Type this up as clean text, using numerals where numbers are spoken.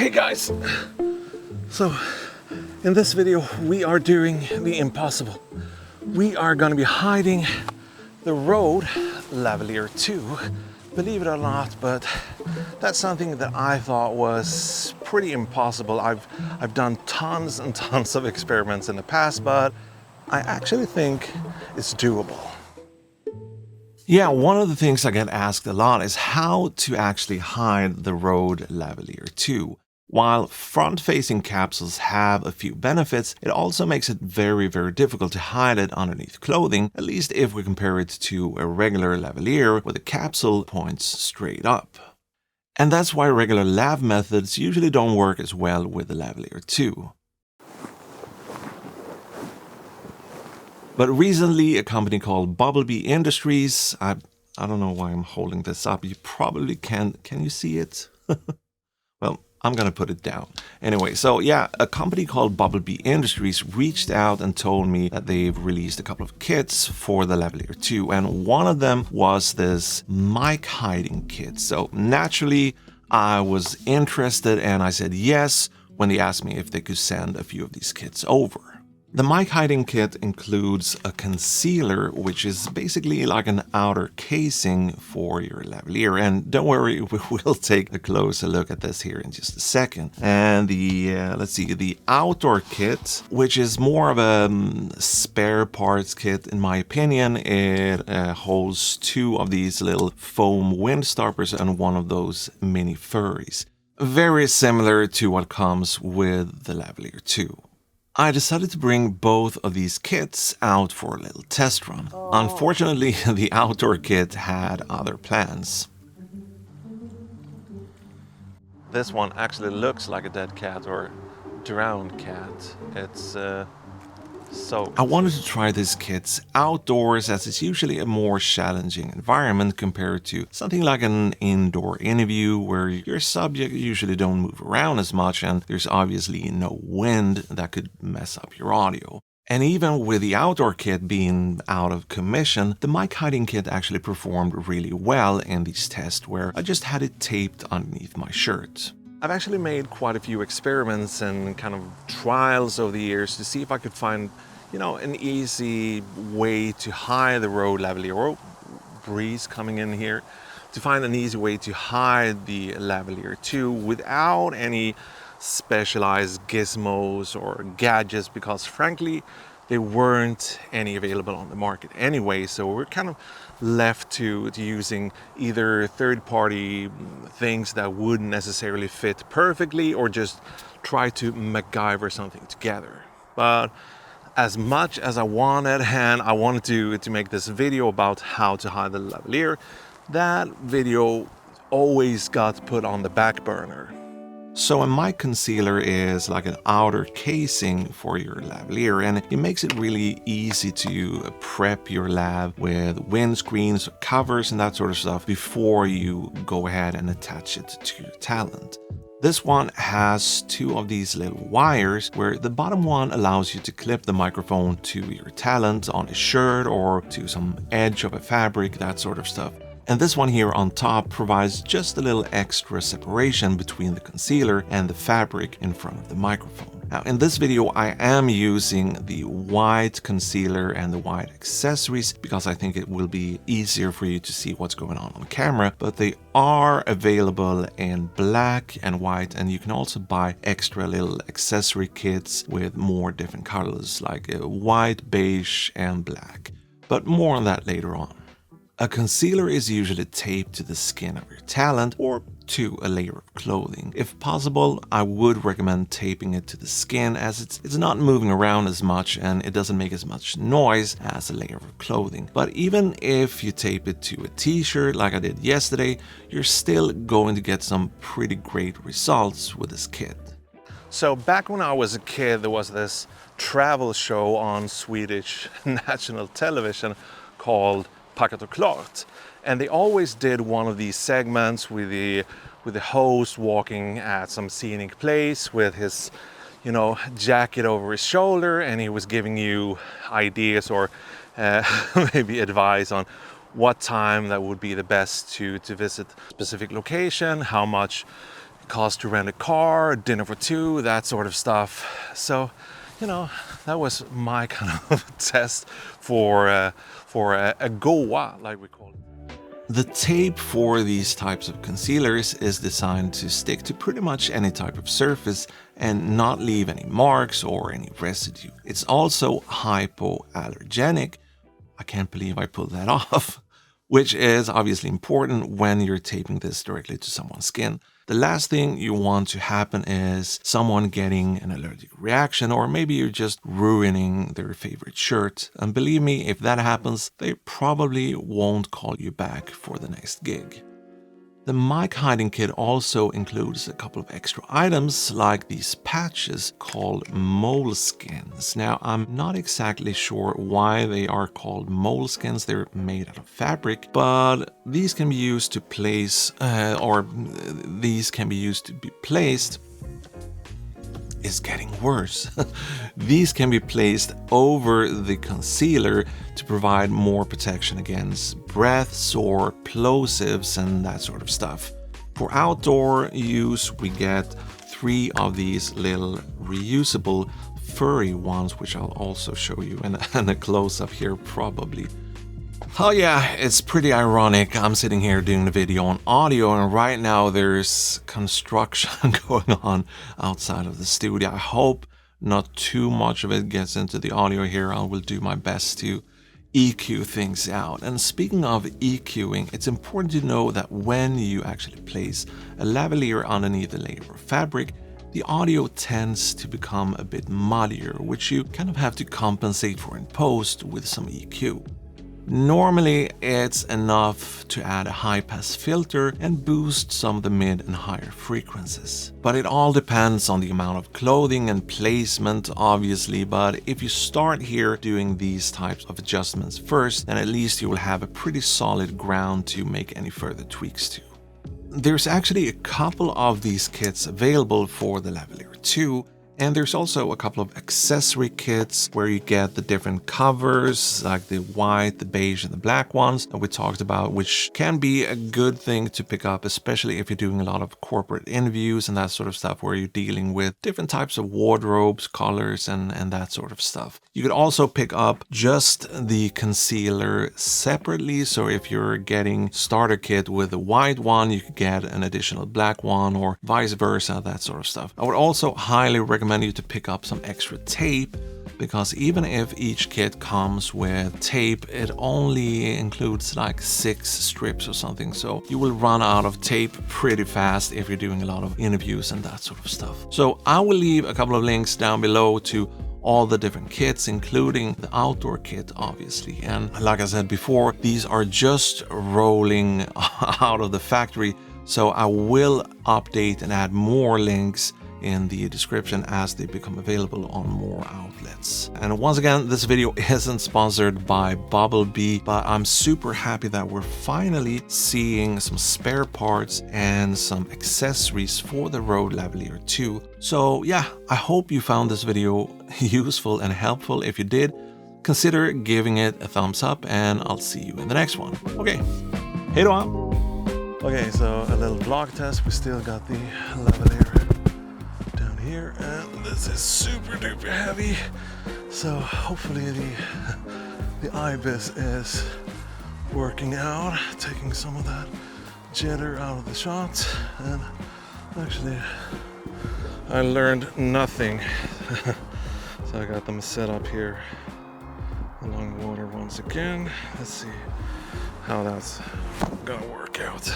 Hey guys! So, in this video we are doing the impossible. We are going to be hiding the Rode Lavalier II. Believe it or not, but that's something that I thought was pretty impossible. I've done tons and tons of experiments in the past, but I actually think it's doable. Yeah, one of the things I get asked a lot is how to actually hide the Rode Lavalier II. While front-facing capsules have a few benefits, it also makes it very difficult to hide it underneath clothing, at least if we compare it to a regular lavalier where the capsule points straight up. And that's why regular lav methods usually don't work as well with the Lavalier II. But recently, a company called BubbleBee Industries, I don't know why I'm holding this up, you probably can you see it? Well, I'm gonna put it down. Anyway, so yeah, a company called BubbleBee Industries reached out and told me that they've released a couple of kits for the Lavalier II, and one of them was this mic hiding kit. So naturally, I was interested and I said yes when they asked me if they could send a few of these kits over. The mic hiding kit includes a concealer, which is basically like an outer casing for your lavalier. And don't worry, we will take a closer look at this here in just a second. And the, let's see, the outdoor kit, which is more of a spare parts kit, in my opinion. It holds two of these little foam wind stoppers and one of those mini furries. Very similar to what comes with the Lavalier II. I decided to bring both of these kits out for a little test run. Unfortunately, the outdoor kit had other plans. This one actually looks like a dead cat or drowned cat. It's so... I wanted to try these kits outdoors as it's usually a more challenging environment compared to something like an indoor interview where your subject usually don't move around as much and there's obviously no wind that could mess up your audio. And even with the outdoor kit being out of commission, the mic hiding kit actually performed really well in these tests where I just had it taped underneath my shirt. I've actually made quite a few experiments and kind of trials over the years to see if I could find, you know, an easy way to hide the Rode Lavalier. Oh, breeze coming in here. To find an easy way to hide the Lavalier II without any specialized gizmos or gadgets, because frankly, there weren't any available on the market anyway, so we're kind of left to using either third-party things that wouldn't necessarily fit perfectly or just try to MacGyver something together. But as much as I wanted, and I wanted to make this video about how to hide the lavalier, that video always got put on the back burner. So a mic concealer is like an outer casing for your lavalier, and it makes it really easy to prep your lav with windscreens, covers and that sort of stuff before you go ahead and attach it to your talent. This one has two of these little wires where the bottom one allows you to clip the microphone to your talent on a shirt or to some edge of a fabric, that sort of stuff. And this one here on top provides just a little extra separation between the concealer and the fabric in front of the microphone. Now in this video I am using the white concealer and the white accessories because I think it will be easier for you to see what's going on camera, but they are available in black and white, and you can also buy extra little accessory kits with more different colors like white, beige and black. But more on that later on. A concealer is usually taped to the skin of your talent or to a layer of clothing. If possible, I would recommend taping it to the skin as it's not moving around as much and it doesn't make as much noise as a layer of clothing. But even if you tape it to a t-shirt like I did yesterday, you're still going to get some pretty great results with this kit. So back when I was a kid, there was this travel show on Swedish national television called Packat och Klart, and they always did one of these segments with the host walking at some scenic place with his, you know, jacket over his shoulder, and he was giving you ideas or maybe advice on what time that would be the best to visit a specific location, how much cost to rent a car, dinner for two, that sort of stuff. So, you know, that was my kind of test for a Goa, like we call it. The tape for these types of concealers is designed to stick to pretty much any type of surface and not leave any marks or any residue. It's also hypoallergenic. I can't believe I pulled that off, which is obviously important when you're taping this directly to someone's skin. The last thing you want to happen is someone getting an allergic reaction, or maybe you're just ruining their favorite shirt. And believe me, if that happens, they probably won't call you back for the next gig. The mic hiding kit also includes a couple of extra items like these patches called moleskins. Now, I'm not exactly sure why they are called moleskins. They're made out of fabric, but these can be used to place, is getting worse. These can be placed over the concealer to provide more protection against breaths or plosives and that sort of stuff. For outdoor use, we get 3 of these little reusable furry ones, which I'll also show you in a close-up here probably. Oh yeah, it's pretty ironic. I'm sitting here doing the video on audio, and right now there's construction going on outside of the studio. I hope not too much of it gets into the audio here. I will do my best to EQ things out. And speaking of EQing, it's important to know that when you actually place a lavalier underneath a layer of fabric, the audio tends to become a bit muddier, which you kind of have to compensate for in post with some EQ. Normally, it's enough to add a high-pass filter and boost some of the mid and higher frequencies. But it all depends on the amount of clothing and placement, obviously, but if you start here doing these types of adjustments first, then at least you will have a pretty solid ground to make any further tweaks to. There's actually a couple of these kits available for the Lavalier II, and there's also a couple of accessory kits where you get the different covers, like the white, the beige, and the black ones that we talked about, which can be a good thing to pick up, especially if you're doing a lot of corporate interviews and that sort of stuff, where you're dealing with different types of wardrobes, colors, and that sort of stuff. You could also pick up just the concealer separately. So if you're getting starter kit with a white one, you could get an additional black one, or vice versa, that sort of stuff. I would also highly recommend you to pick up some extra tape, because even if each kit comes with tape, it only includes like 6 strips or something, so you will run out of tape pretty fast if you're doing a lot of interviews and that sort of stuff. So I will leave a couple of links down below to all the different kits, including the outdoor kit, obviously. And like I said before, these are just rolling out of the factory, so I will update and add more links in the description as they become available on more outlets. And once again, this video isn't sponsored by BubbleBee, but I'm super happy that we're finally seeing some spare parts and some accessories for the Rode Lavalier II. So yeah, I hope you found this video useful and helpful. If you did, consider giving it a thumbs up, and I'll see you in the next one. Okay, hej då! Okay, so a little vlog test. We still got the Lavalier here, and this is super duper heavy, so hopefully the IBIS is working out, taking some of that jitter out of the shot. And actually I learned nothing. So I got them set up here along the water once again. Let's see how that's gonna work out.